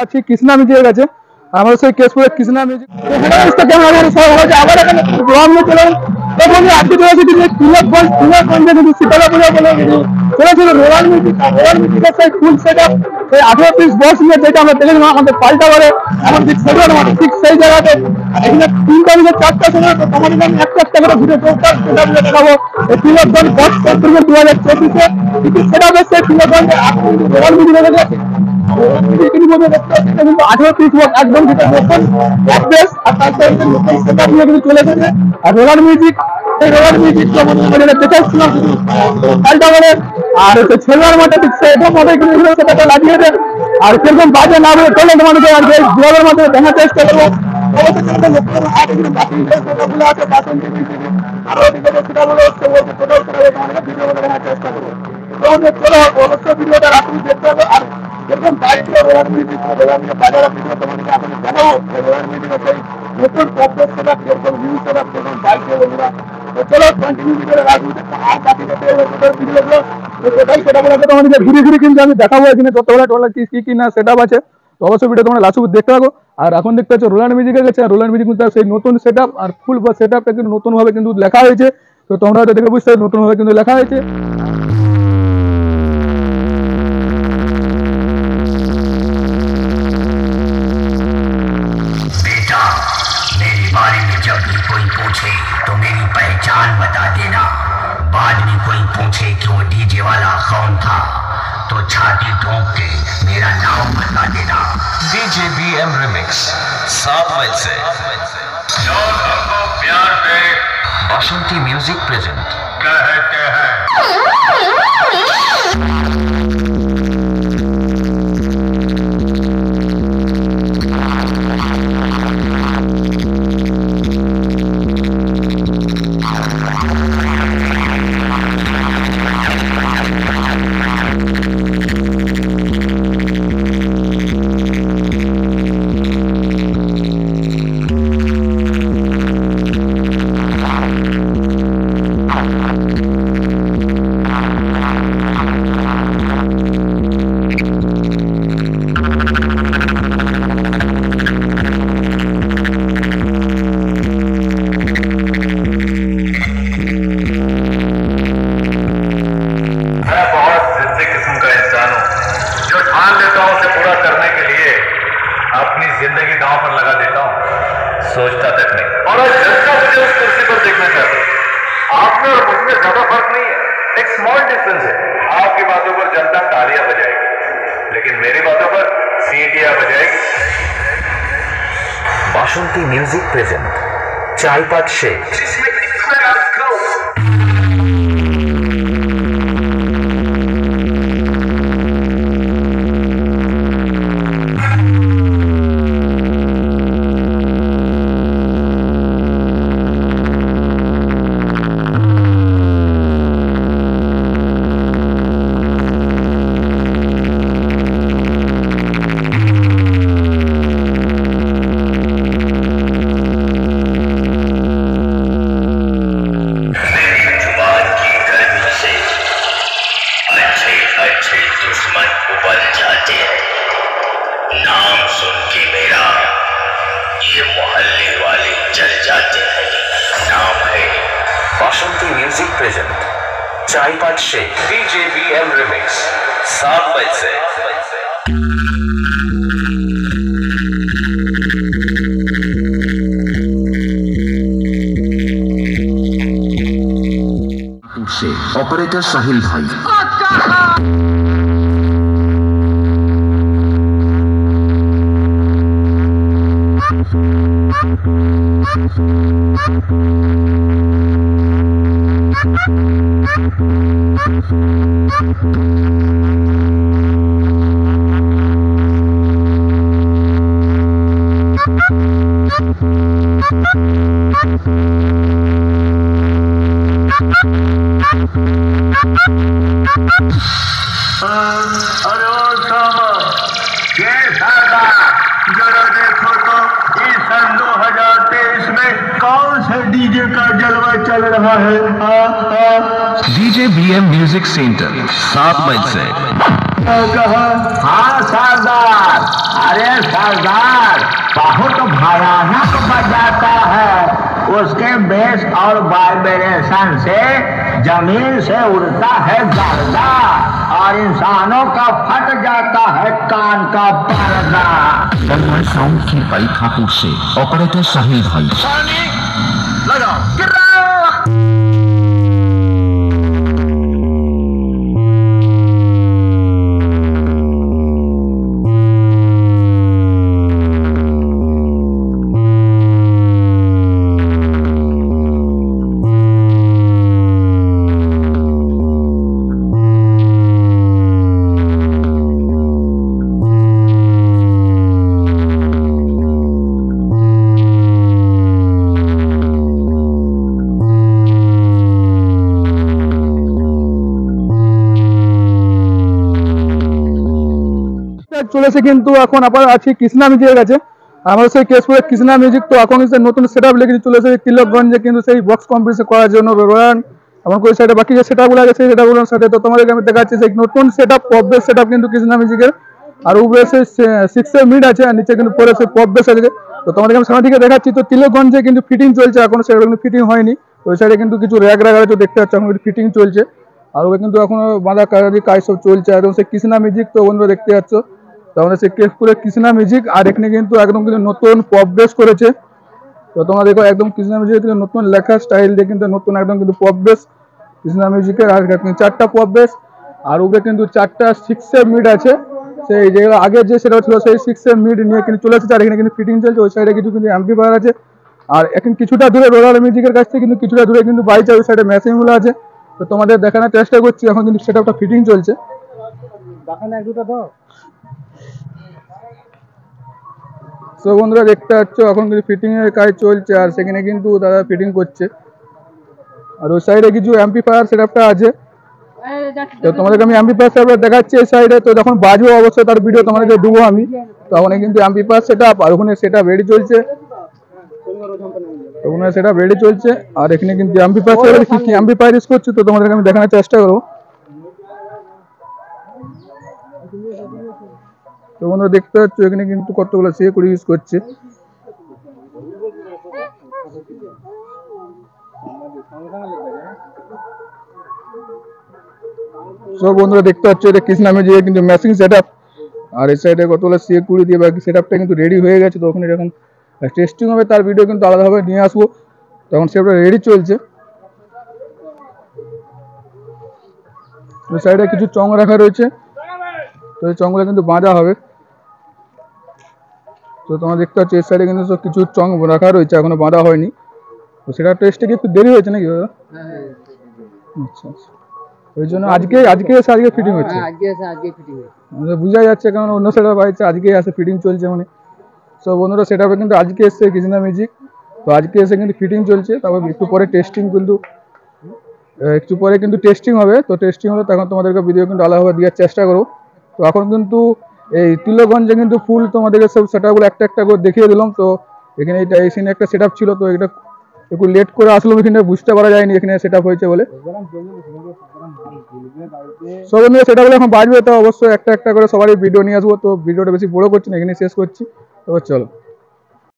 আছি কৃষ্ণা মিউজিকের কাছে। আমাদের সেই কেশপুরের কৃষ্ণা মিউজিক আবার এখানে প্রোগ্রাম নিয়ে চলে এবং আজকে চলেছে কিন্তু তিলকগঞ্জে কিন্তু শীতলা পূজা বলে চলেছিল রোলার মিউজিক। রোলার মিউজিকের সেই ফুল সেট আপ সেই 18 পিস বক্স নিয়ে যেটা আমরা দেখেছিলাম আমাদের পাল্টা করে এখন ঠিক সেটার মতো ঠিক সেই জায়গাতে এখানে 3টা থেকে 4টা সময় তোমাদের আমি একটা করে ঘুরে সেটা দেখাবো। এই তিলকগঞ্জ বক্স কন্ট্রিবিউশন 2024-এ কিন্তু সেটা বেশ সেই তিলকগঞ্জে রোলার মিউজিক হয়ে গেছে। 18 পিস একদম নতুন অ্যাড্রেস আর তারপরে নতুন সেটআপ নিয়ে কিন্তু চলে এসেছে। আর রোলার মিউজিক এই রোলার মিউজিক দেখেছিলাম পাল্টা করে আর ছেলের মধ্যে ঠিক সেটার মধ্যে কিন্তু সেটাকে লাগিয়ে দেন আর সেরকম বাজে না বলে চলে তোমাদেরকে আর এই ব্লগের মধ্যে দেখার চেষ্টা করবো। অবশ্যই ভিডিওটা রাখুন দেখতে হবে। আর এরকম বাইক রোলার মিউজিক বাজারের ভিডিও তোমাদেরকে এখন জানাবো রোলার মিউজিক আছে নতুন প্রসেস সেটা কিরকম ভিউজ সেটা কিরকম বাইক বন্ধুরা। তো চলো কন্টিনিউ ভিডিওটা রাখুন আর বাকি ভিডিওগুলো সেটাই সেটা বলে তোমাদেরকে ঘুরে ঘুরে কিন্তু আমি দেখাবো এখানে যতগুলো টোলা কি না সেটআপ আছে। তো অবশ্যই ভিডিও তোমরা লাস্ট দেখতে থাকো। আর এখন দেখতে পাচ্ছ রোলার মিউজিকের কাছে রোলার মিউজিক কিন্তু সেই নতুন সেটআপ আর ফুল সেটআপটা কিন্তু নতুন ভাবে কিন্তু লেখা হয়েছে। তো তোমরা হয়তো দেখে বুঝতে নতুন ভাবে কিন্তু লেখা হয়েছে। जब भी कोई पूछे तो मेरी पहचान बता देना। बाद में कोई पूछे कि वो डीजे वाला कौन था तो छाती ठोक के मेरा नाम बता देना। डीजे बीएम रिमिक्स 7 मई से प्यार पे बासंती म्यूजिक प्रेजेंट कहते हैं। अपनी जिंदगी दांव पर लगा देता हूं, सोचता तक नहीं। और आज जनता मुझे उस कुर्सी पर देखना चाहती है। आप में और मुझ में ज्यादा फर्क नहीं है, एक स्मॉल डिफरेंस है। आपकी बातों पर जनता तालियां बजाएगी लेकिन मेरी बातों पर सीटियां बजाएगी। बासंती म्यूजिक प्रेजेंट चाय पात शेख। नाम सुन के मेरा ये मोहल्ले वाले जल जाते हैं। नाम है बासंती म्यूजिक प्रेजेंट चाय पात शेख। डीजे बीएम रिमिक्स 7 मई से ऑपरेटर साहिल भाई। अरे ओ सामा जरा देखो तो इस सन 2023 में कौन से डीजे का जलवा चल रहा है? डीजे बीएम म्यूजिक सेंटर 7 मील से। हाँ सरदार, अरे सरदार बहुत भयानक बजाता है, उसके बेस और वाइब्रेशन से जमीन से उड़ता है गर्दा और इंसानों का फट जाता है कान का पर्दा। साउंड की बाई ठाकुर से ऑपरेटर साहिल भाई लगाओ। চলেছে কিন্তু এখন আবার আছি কৃষ্ণা মিউজিকের কাছে। আমাদের সেই কেশপুরের কৃষ্ণা মিউজিক তো এখন সেই নতুন সেটআপ লেগে চলেছে তিলকগঞ্জে, কিন্তু সেই বক্স কম্পিটিশন করার জন্য রোয়ান এমন করে সাইডে বাকি যে সেটআপগুলো আছে সেই সেটআপগুলোর সাথে তো তোমাদেরকে আমি দেখাচ্ছি সেই নতুন সেটআপ পপ বেস সেটআপ কিন্তু কৃষ্ণা মিউজিকের। আর উপরে সেই 6 এর মিড আছে আর নিচে কিন্তু পরে সেই পপ বেস আছে। তো তোমাদেরকে আমি সামনে থেকে দেখাচ্ছি। তো তিলকগঞ্জে কিন্তু ফিটিং চলছে, এখন সেটা কিন্তু ফিটিং হয়নি। ওই সাইডে কিন্তু কিছু র্যাক আছে দেখতে পাচ্ছ, এখন কিন্তু ফিটিং চলছে। আর ওই কিন্তু এখনো বাঁধা কাজ সব চলছে। আর সেই কৃষ্ণা মিউজিক তো বন্ধুরা দেখতে পাচ্ছ, আমাদের সেই কেশপুরের কৃষ্ণা মিউজিক। আর এখানে কিন্তু একদম কিন্তু নতুন পপ বেস করেছে। তো তোমরা দেখো একদম কৃষ্ণা মিউজিক থেকে নতুন লেখা স্টাইল দিয়ে কিন্তু নতুন একদম কিন্তু পপ বেস কৃষ্ণা মিউজিকের। আর 4টা পপ বেস আর উপরে কিন্তু 4টা 6 এর মিড আছে। সেই যেগুলো আগে যে সেটা ছিল সেই 6 এর মিড নিয়ে কিন্তু চলে এসেছে। আর এখানে কিন্তু ফিটিং চলছে। ওই সাইডে কিছু কিন্তু অ্যাম্পলিফায়ার আছে। আর এখন কিছুটা দূরে রোলার মিউজিকের কাছ থেকে কিন্তু কিছুটা দূরে কিন্তু বাইক ওই সাইডে মেশিনগুলো আছে। তো তোমাদের দেখানোর চেষ্টা করছি। এখন কিন্তু সেটআপটা ফিটিং চলছে। দেখানো এক দুটো দাও। তো বন্ধুরা দেখতে পাচ্ছ এখন কিন্তু ফিটিং এর কাজ চলছে। আর সেখানে কিন্তু দাদা ফিটিং করছে। আর ওই সাইডে কিছু অ্যাম্পলিফায়ার সেটআপটা আছে। তো তোমাদেরকে আমি অ্যাম্পলিফায়ার সেটআপ দেখাচ্ছি এই সাইডে। তো যখন বাজবে অবশ্যই তার ভিডিও তোমাদেরকে দেবো আমি। তো ওখানে কিন্তু অ্যাম্পলিফায়ার সেটআপ আর ওখানে সেটআপ রেডি চলছে। ওখানে সেটআপ রেডি চলছে। আর এখানে কিন্তু অ্যাম্পলিফায়ার সেটআপ কি অ্যাম্পলিফায়ার ইউজ করছে তো তোমাদেরকে আমি দেখানোর চেষ্টা করব। তো বন্ধুরা দেখতে পাচ্ছ এখানে কিন্তু কতগুলো সে করে ইউজ করছে। সব বন্ধুরা দেখতে পাচ্ছ এটা কৃষ্ণা মিউজিকের কিন্তু ম্যাচিং সেটআপ। আর এই সাইডে কতগুলো সে করে দিয়ে বাকি সেটআপটা কিন্তু রেডি হয়ে গেছে। তো ওখানে যখন টেস্টিং হবে তার ভিডিও কিন্তু আলাদাভাবে নিয়ে আসবো। তখন সেটা রেডি চলছে। ওই সাইডে কিছু চং রাখা রয়েছে। তো এই চংগুলো কিন্তু বাঁধা হবে। তো তোমরা দেখতে পাচ্ছ এই সাইডে কিন্তু সব কিছু চং রাখা রয়েছে, এখনো বাঁধা হয়নি। তো সেটা টেস্টে কি একটু দেরি হয়েছে নাকি দাদা? আচ্ছা আচ্ছা, ওই জন্য আজকে ফিটিং হচ্ছে। বোঝা যাচ্ছে কারণ অন্য সেটা পাইছে আজকে আসে ফিটিং চলছে মানে। সো বন্ধুরা সেটা কিন্তু আজকে এসছে কৃষ্ণা মিউজিক। তো আজকে এসে কিন্তু ফিটিং চলছে। তারপর একটু পরে টেস্টিং হবে। তো টেস্টিং হলে তখন তোমাদেরকে ভিডিও কিন্তু আলাদাভাবে দেওয়ার চেষ্টা করো। তো এখন কিন্তু এই তিলকগঞ্জে কিন্তু ফুল তোমাদেরকে সব সেটআপগুলো একটা একটা করে দেখিয়ে দিলাম। তো এখানে এই সিনে একটা সেটআপ ছিল, তো এটা একটু লেট করে আসলো, এখানে বুঝতে পারা যায়নি এখানে সেটআপ হয়েছে বলে। সব বন্ধুরা সেটআপগুলো এখন বাজবে, তো অবশ্যই একটা একটা করে সবারই ভিডিও নিয়ে আসবো। তো ভিডিওটা বেশি বড় করছি না, এখানে শেষ করছি। তো চলো।